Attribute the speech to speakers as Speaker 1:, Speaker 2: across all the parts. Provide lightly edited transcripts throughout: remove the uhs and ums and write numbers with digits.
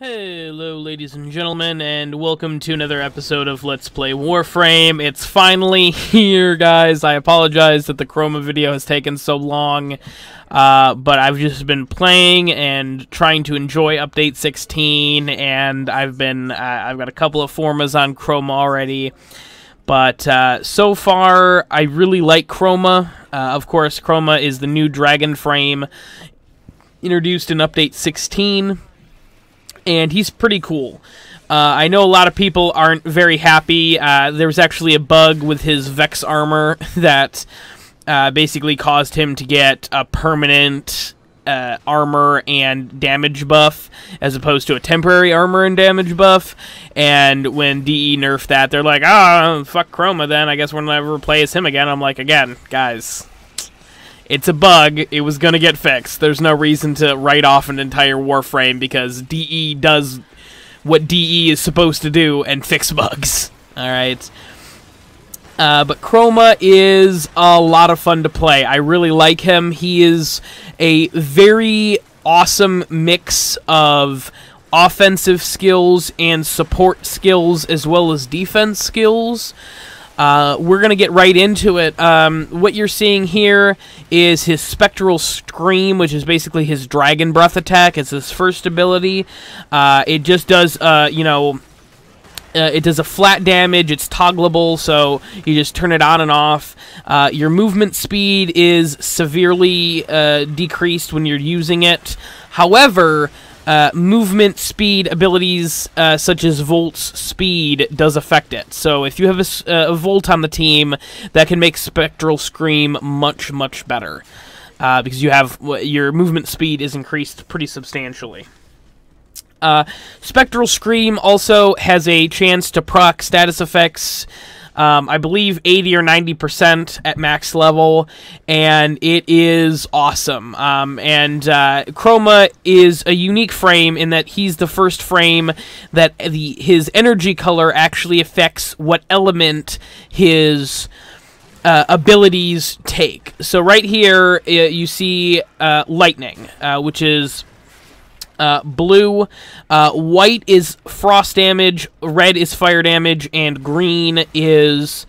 Speaker 1: Hello, ladies and gentlemen, and welcome to another episode of Let's Play Warframe. It's finally here, guys. I apologize that the Chroma video has taken so long, but I've just been playing and trying to enjoy Update 16, and I've got a couple of formas on Chroma already, but so far, I really like Chroma. Of course, Chroma is the new dragon frame introduced in Update 16. And he's pretty cool. I know a lot of people aren't very happy. There was actually a bug with his Vesper Armor that basically caused him to get a permanent armor and damage buff, as opposed to a temporary armor and damage buff. And when DE nerfed that, they're like, "Oh, fuck Chroma then. I guess we'll never play as him again." I'm like, again, guys, it's a bug. It was going to get fixed. There's no reason to write off an entire Warframe because DE does what DE is supposed to do and fix bugs. Alright. But Chroma is a lot of fun to play. I really like him. He is a very awesome mix of offensive skills and support skills as well as defense skills. We're going to get right into it. What you're seeing here is his Spectral Scream, which is basically his Dragon Breath attack. It's his first ability. It just does, it does a flat damage. It's toggleable, so you just turn it on and off. Your movement speed is severely decreased when you're using it. However, movement speed abilities such as Volt's speed does affect it. So if you have a Volt on the team, that can make Spectral Scream much, much better. Because you have your movement speed is increased pretty substantially. Spectral Scream also has a chance to proc status effects, I believe 80 or 90% at max level, and it is awesome. Chroma is a unique frame in that he's the first frame that his energy color actually affects what element his abilities take. So right here you see lightning, which is blue, white is frost damage, red is fire damage, and green is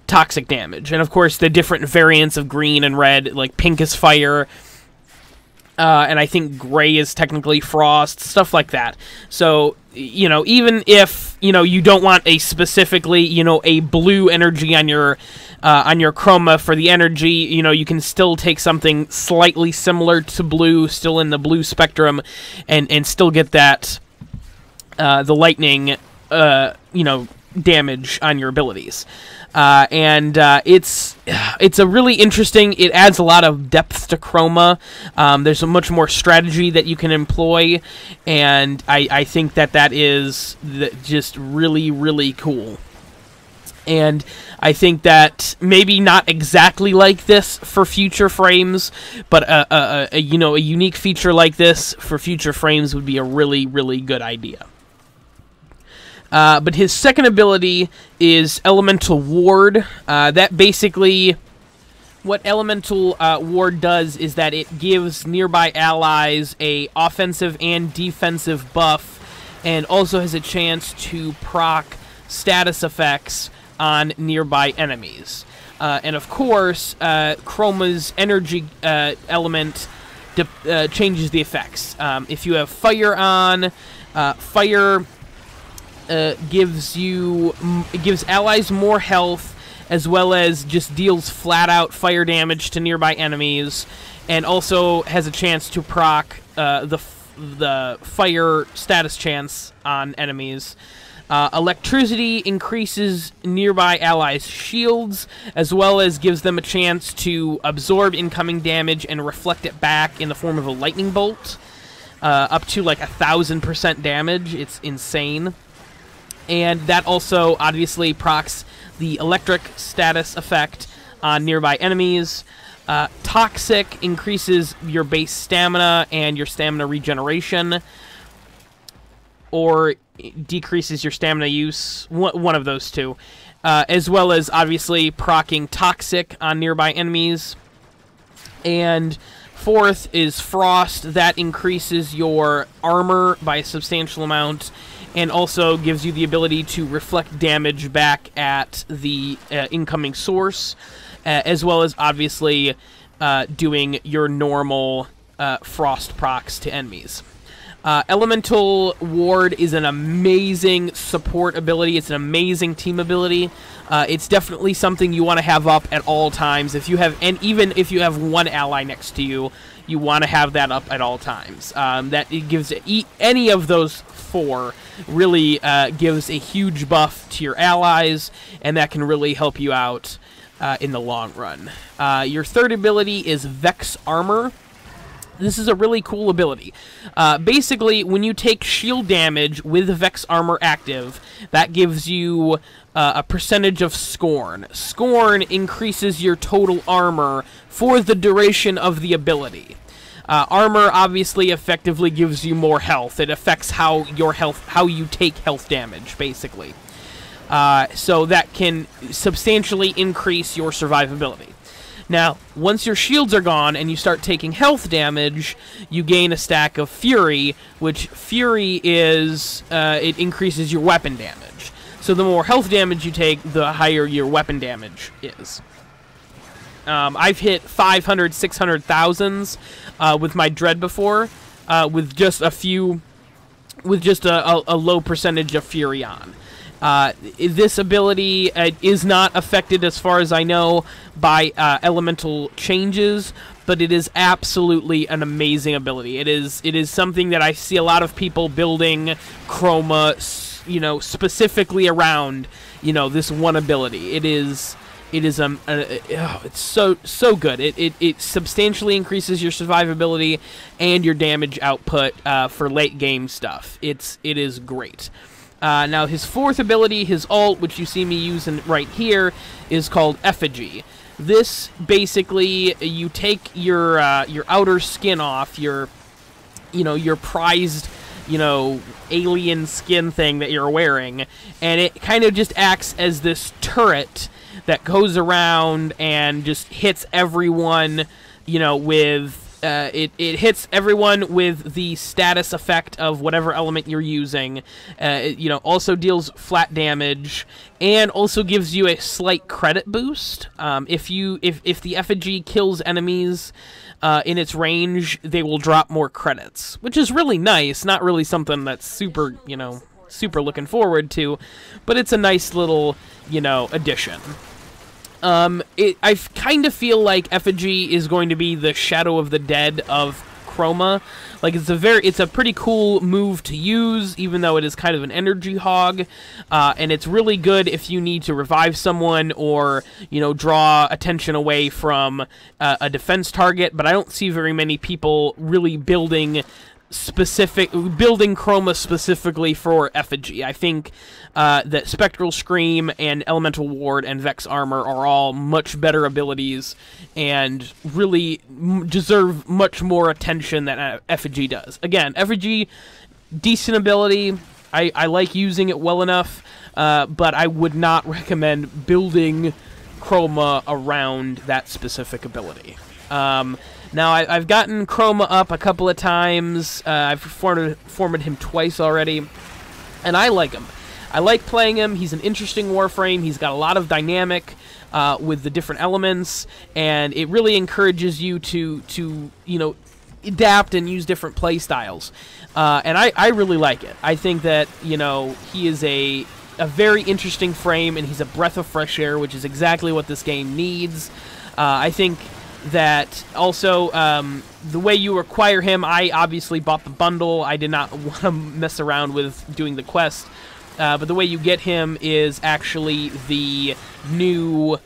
Speaker 1: toxic damage. And of course, the different variants of green and red, like pink is fire, and I think gray is technically frost, stuff like that. So, you know, even if, you know, you don't want a specifically, you know, a blue energy on your Chroma for the energy, you know, you can still take something slightly similar to blue, still in the blue spectrum, and still get that, the lightning, you know, damage on your abilities. It's a really interesting, it adds a lot of depth to Chroma. There's a much more strategy that you can employ, and I think that is just really, really cool. And I think that maybe not exactly like this for future frames, but you know, a unique feature like this for future frames would be a really, really good idea. But his second ability is Elemental Ward. That basically, what Elemental Ward does is that it gives nearby allies a offensive and defensive buff, and also has a chance to proc status effects on nearby enemies. And of course, Chroma's energy element changes the effects. If you have fire on, fire gives allies more health, as well as just deals flat out fire damage to nearby enemies, and also has a chance to proc the fire status chance on enemies. Electricity increases nearby allies' shields, as well as gives them a chance to absorb incoming damage and reflect it back in the form of a lightning bolt, up to like 1000% damage. It's insane. And that also obviously procs the electric status effect on nearby enemies. Toxic increases your base stamina and your stamina regeneration, or decreases your stamina use, one of those two, as well as obviously proccing Toxic on nearby enemies. And Fourth is Frost. That increases your armor by a substantial amount, and also gives you the ability to reflect damage back at the incoming source, as well as obviously doing your normal Frost procs to enemies. Elemental Ward is an amazing support ability. It's an amazing team ability. It's definitely something you want to have up at all times. If you have, and even if you have one ally next to you, you want to have that up at all times. That it gives any of those four really gives a huge buff to your allies, and that can really help you out in the long run. Your third ability is Vex Armor. This is a really cool ability. Basically, when you take shield damage with Vex Armor active, that gives you a percentage of Scorn. Scorn increases your total armor for the duration of the ability. Armor obviously effectively gives you more health. It affects how you take health damage, basically. So that can substantially increase your survivability. Now, once your shields are gone and you start taking health damage, you gain a stack of Fury, which Fury is, it increases your weapon damage. So the more health damage you take, the higher your weapon damage is. I've hit 500, 600,000s with my Dread before, with just a few, with just a low percentage of Fury on. This ability is not affected, as far as I know, by elemental changes, but it is absolutely an amazing ability. It is something that I see a lot of people building Chroma, specifically around, this one ability. It's so good. It substantially increases your survivability and your damage output for late game stuff. It is great. Now, his fourth ability, his ult, which you see me using right here, is called Effigy. This, basically, you take your outer skin off, your prized, alien skin thing that you're wearing, and it kind of just acts as this turret that goes around and just hits everyone, with... It hits everyone with the status effect of whatever element you're using. Also deals flat damage, and also gives you a slight credit boost. If the Effigy kills enemies in its range, they will drop more credits, which is really nice. Not really something that's super, super looking forward to, but it's a nice little, addition. I kind of feel like Effigy is going to be the Shadow of the Dead of Chroma. Like, it's a pretty cool move to use, even though it is kind of an energy hog, and it's really good if you need to revive someone or, draw attention away from a defense target, but I don't see very many people really building Chroma specifically for Effigy. I think that Spectral Scream and Elemental Ward and Vex Armor are all much better abilities and really deserve much more attention than Effigy does. Again, Effigy, decent ability. I like using it well enough, but I would not recommend building Chroma around that specific ability. Now, I've gotten Chroma up a couple of times. I've formed him twice already, and I like him. I like playing him. He's an interesting Warframe. He's got a lot of dynamic with the different elements, and it really encourages you to adapt and use different play styles. And I really like it. I think that, he is a very interesting frame, and he's a breath of fresh air, which is exactly what this game needs. I think that also the way you acquire him, I obviously bought the bundle. I did not want to mess around with doing the quest, but the way you get him is actually the new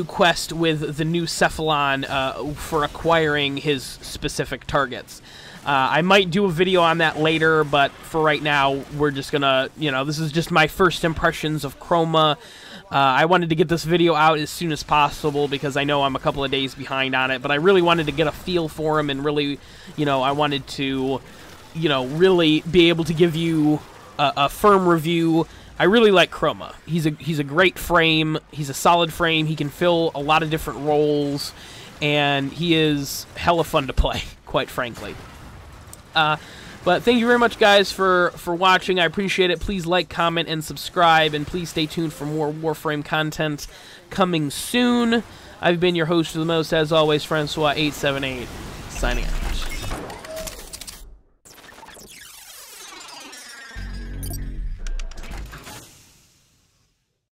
Speaker 1: quest with the new Cephalon for acquiring his specific targets. I might do a video on that later, but for right now, we're just gonna, this is just my first impressions of Chroma. I wanted to get this video out as soon as possible because I know I'm a couple of days behind on it, but I really wanted to get a feel for him and really, I wanted to, really be able to give you a firm review. I really like Chroma. He's a great frame. He's a solid frame. He can fill a lot of different roles, and he is hella fun to play, quite frankly. But thank you very much, guys, for watching. I appreciate it. Please like, comment, and subscribe, and please stay tuned for more Warframe content coming soon. I've been your host of the most, as always, Francois878, signing out.